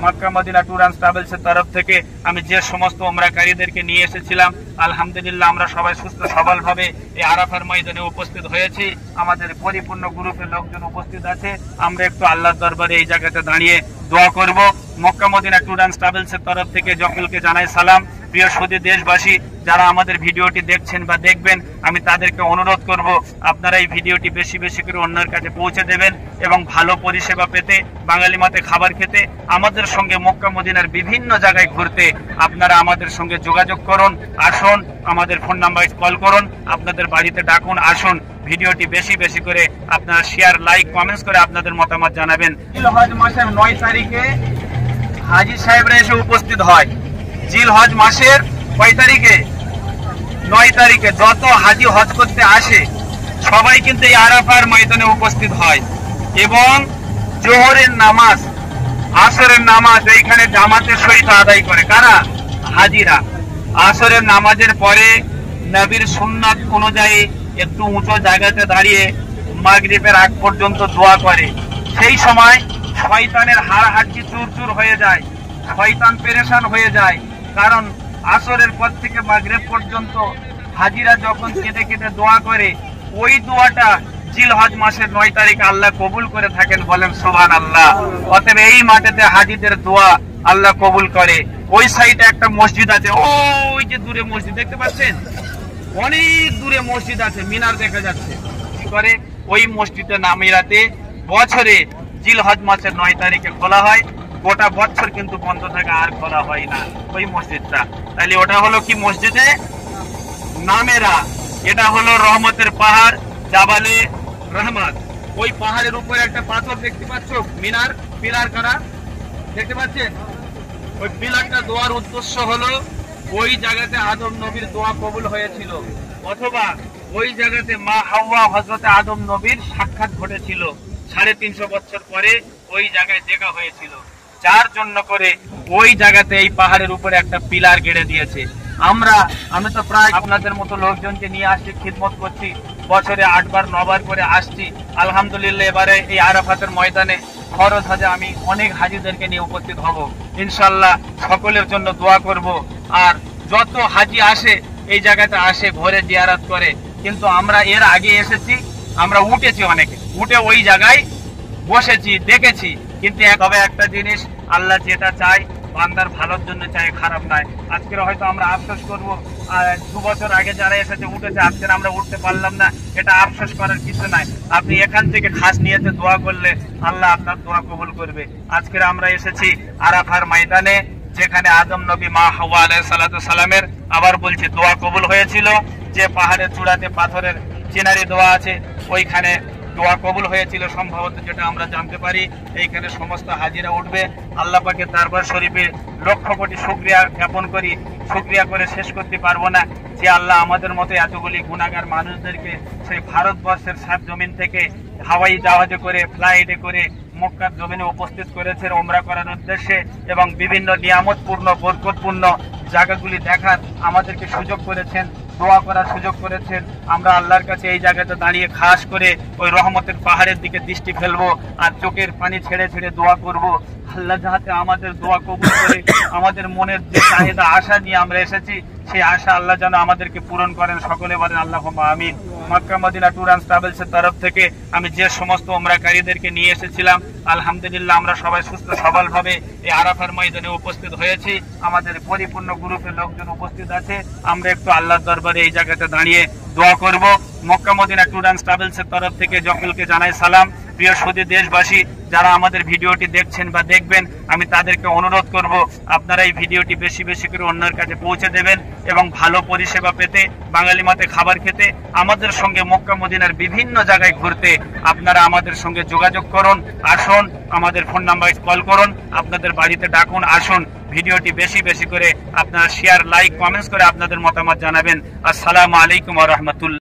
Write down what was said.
Mecca Medina tour and travels এর তরফ থেকে আমি যে সমস্ত ওমরাকারীদেরকে নিয়ে এসেছিলাম, আলহামদুলিল্লাহ আমরা সবাই সুস্থ সবল ভাবে এই আরাফার ময়দানে উপস্থিত হয়েছি। আমাদের পরিপূর্ণ গ্রুপের লোকজন উপস্থিত আছে। আমরা একটু আল্লাহর দরবারে এই জায়গাতে দাঁড়িয়ে দোয়া করব। Mecca Medina tour and travels এর তরফ থেকে সকলকে জানাই সালাম। প্রিয় সুধী দেশবাসী, যারা আমাদের ভিডিওটি দেখছেন বা দেখবেন, আমি তাদেরকে অনুরোধ করব আপনারা এই ভিডিওটি বেশি বেশি করে অন্যের কাছে পৌঁছে দেবেন এবং ভালো পরিষেবা পেতে, বাঙালি মাতে খাবার খেতে, আমাদের সঙ্গে মক্কা মদিনার বিভিন্ন জায়গায় ঘুরতে আপনারা আমাদের সঙ্গে যোগাযোগ করুন। আসুন, আমাদের ফোন নাম্বারে কল করুন, আপনাদের বাড়িতে ডাকুন, আসুন। ভিডিওটি বেশি বেশি করে আপনারা শেয়ার, লাইক, কমেন্টস করে আপনাদের মতামত জানাবেন। জিলহজ মাসের 9 তারিখে হাজী সাহেবরা এসে উপস্থিত হয়। জিলহজ মাসের কয় তারিখে? 9 তারিখে যত হাজী হজ করতে আসে সবাই কিন্তু এই আরাফার ময়দানে উপস্থিত হয় এবং জোহরের নামাজ, আসরের নামাজ এইখানে জামাতের সহিত আদায় করে। কারা? হাজীরা। আসরের নামাজের পরে নবীর সুন্নাত অনুযায়ী একটু উঁচু জায়গাতে দাঁড়িয়ে মাগরিবের আগ পর্যন্ত দোয়া করে। সেই সময় শয়তানের হাড়হাড্ডি চুরচুর হয়ে যায়, শয়তান পেরেশান হয়ে যায়। কারণ আসরের পর থেকে মাগরিব পর্যন্ত হাজীরা যখন কেঁদে কেঁদে দোয়া করে, ওই দোয়াটা জিলহজ মাসের 9 তারিখে আল্লাহ কবুল করে থাকেন। বলেন সুবহানাল্লাহ। অতএব এই মাঠেতে হাজীদের দোয়া আল্লাহ কবুল করে। ওই সাইডে একটা মসজিদ আছে, ওই যে দূরে মসজিদ দেখতে পাচ্ছেন, অনেক দূরে মসজিদ আছে, মিনার দেখা যাচ্ছে। কি করে? ওই মসজিদে নামিরাতে বছরে জিলহজ মাসের 9 তারিখে খোলা হয়। গোটা বছর কিন্তু বন্ধ থাকে, আর খোলা হয় না ওই মসজিদটা। তাহলে ওটা হলো কি? মসজিদে নামেরা। এটা হলো রহমতের পাহাড়, জাবালে রহমত। ওই পাহাড়ের উপরে একটা পাথর দেখতে পাচ্ছ, মিনার, পিলার করা দেখতে পাচ্ছেন? ওই পিলারটা দোয়ার উদ্দেশ্য হলো ওই জায়গাতে আদম নবীর দোয়া কবুল হয়েছিল, অথবা ওই জায়গাতে মা হাওয়া হযরতে আদম নবীর সাক্ষাৎ ঘটেছিল। 350 বছর পরে ওই জায়গায় দেখা হয়েছিল, যার জন্য করে ওই জায়গাতে এই পাহাড়ের উপরে একটা পিলার গেড়ে দিয়েছে। আমি তো প্রায় আপনাদের মতো লোকজনকে নিয়ে আসছি, খিদমত করছি, বছরে 8 বার 9 বার করে আসছি। আলহামদুলিল্লাহ এবারে এই আরাফাতের ময়দানে ফরজ হজে আমি অনেক হাজীদেরকে নিয়ে উপস্থিত হব। ইনশাআল্লাহ সকলের জন্য দোয়া করব। আর যত হাজী আসে এই জায়গাতে আসে, ঘরে জিয়ারত করে। কিন্তু আমরা এর আগে এসেছি, আমরা উঠেছি, অনেকে উঠে ওই জায়গায় বসেছি, দেখেছি। কিন্তু একটা জিনিস, আল্লাহ যেটা চায় বান্দার ভালোর জন্য চায়, খারাপ নয়। আজকের হয়তো আমরা আফসোস করবো, 2 বছর আগে যারা এসেছে উঠেছে, আজকের আমরা উঠতে পারলাম না, এটা আফসোস করার কিছু নাই। আপনি এখান থেকে খাস নিয়েতে দোয়া করলে আল্লাহ আপনার দোয়া কবুল করবে। আজকের আমরা এসেছি আরাফার ময়দানে, যেখানে আদম নবী মা হাওয়া আলাইহিস সালাতু সালামের, আবার বলছি, দোয়া কবুল হয়েছিল। যে পাহাড়ের চূড়াতে পাথরের চিনারি দোয়া আছে, ওইখানে দোয়া কবুল হয়েছিল সম্ভবত, যেটা আমরা জানতে পারি। এইখানে সমস্ত হাজীরা উঠবে। আল্লাহ পাকের দরবার শরীফে লক্ষ কোটি শুকরিয়া জ্ঞাপন করি, শুকরিয়া করে শেষ করতে পারবো না, যে আল্লাহ আমাদের মতো এতগুলি গুনাহগার মানুষদেরকে সেই ভারতবর্ষের 7 জমিন থেকে হাওয়াই জাহাজে করে, ফ্লাইটে করে মক্কার জমিনে উপস্থিত করেছেন ওমরা করার উদ্দেশ্যে, এবং বিভিন্ন নিয়ামতপূর্ণ, বরকতপূর্ণ জায়গাগুলি দেখার আমাদেরকে সুযোগ করেছেন, দোয়া করার সুযোগ করেছেন। আমরা আল্লাহর কাছে এই জায়গাতে দাঁড়িয়ে খাস করে ওই রহমতের পাহাড়ের দিকে দৃষ্টি ফেলবো আর চোখের পানি ছেড়ে ছেড়ে দোয়া করব। আল্লাহ যাতে আমাদের দোয়া কবুল করে, আমাদের মনের যে চাহিদা, আশা নিয়ে আমরা এসেছি, সেই আশা আল্লাহ যেন আমাদেরকে পূরণ করেন। সকলে বলেন আল্লাহুম্মা আমিন। Mecca Medina tour and travels এর তরফ থেকে আমি যে সমস্ত ওমরাকারীদেরকে নিয়ে এসেছিলাম, আলহামদুলিল্লাহ আমরা সবাই সুস্থ সবল ভাবে এই আরাফার ময়দানে উপস্থিত হয়েছি। আমাদের পরিপূর্ণ গ্রুপের লোকজন উপস্থিত আছে। আমরা একটু আল্লাহর দরবারে এই জায়গাতে দাঁড়িয়ে দোয়া করব। Mecca Medina tour and travels এর তরফ থেকে সকলকে জানাই সালাম। প্রিয় সুধী দেশবাসী, যারা আমাদের ভিডিওটি দেখছেন বা দেখবেন, আমি তাদেরকে অনুরোধ করব আপনারা এই ভিডিওটি বেশি বেশি করে অন্যের কাছে পৌঁছে দেবেন এবং ভালো পরিষেবা পেতে, বাঙালি মাতে খাবার খেতে, আমাদের সঙ্গে মক্কা মদিনার বিভিন্ন জায়গায় ঘুরতে আপনারা আমাদের সঙ্গে যোগাযোগ করুন। আসুন, আমাদের ফোন নাম্বারে কল করুন, আপনাদের বাড়িতে ডাকুন, আসুন। ভিডিওটি বেশি বেশি করে আপনারা শেয়ার, লাইক, কমেন্টস করে আপনাদের মতামত জানাবেন। আসসালামু আলাইকুম ওয়া রাহমাতুল্লাহ।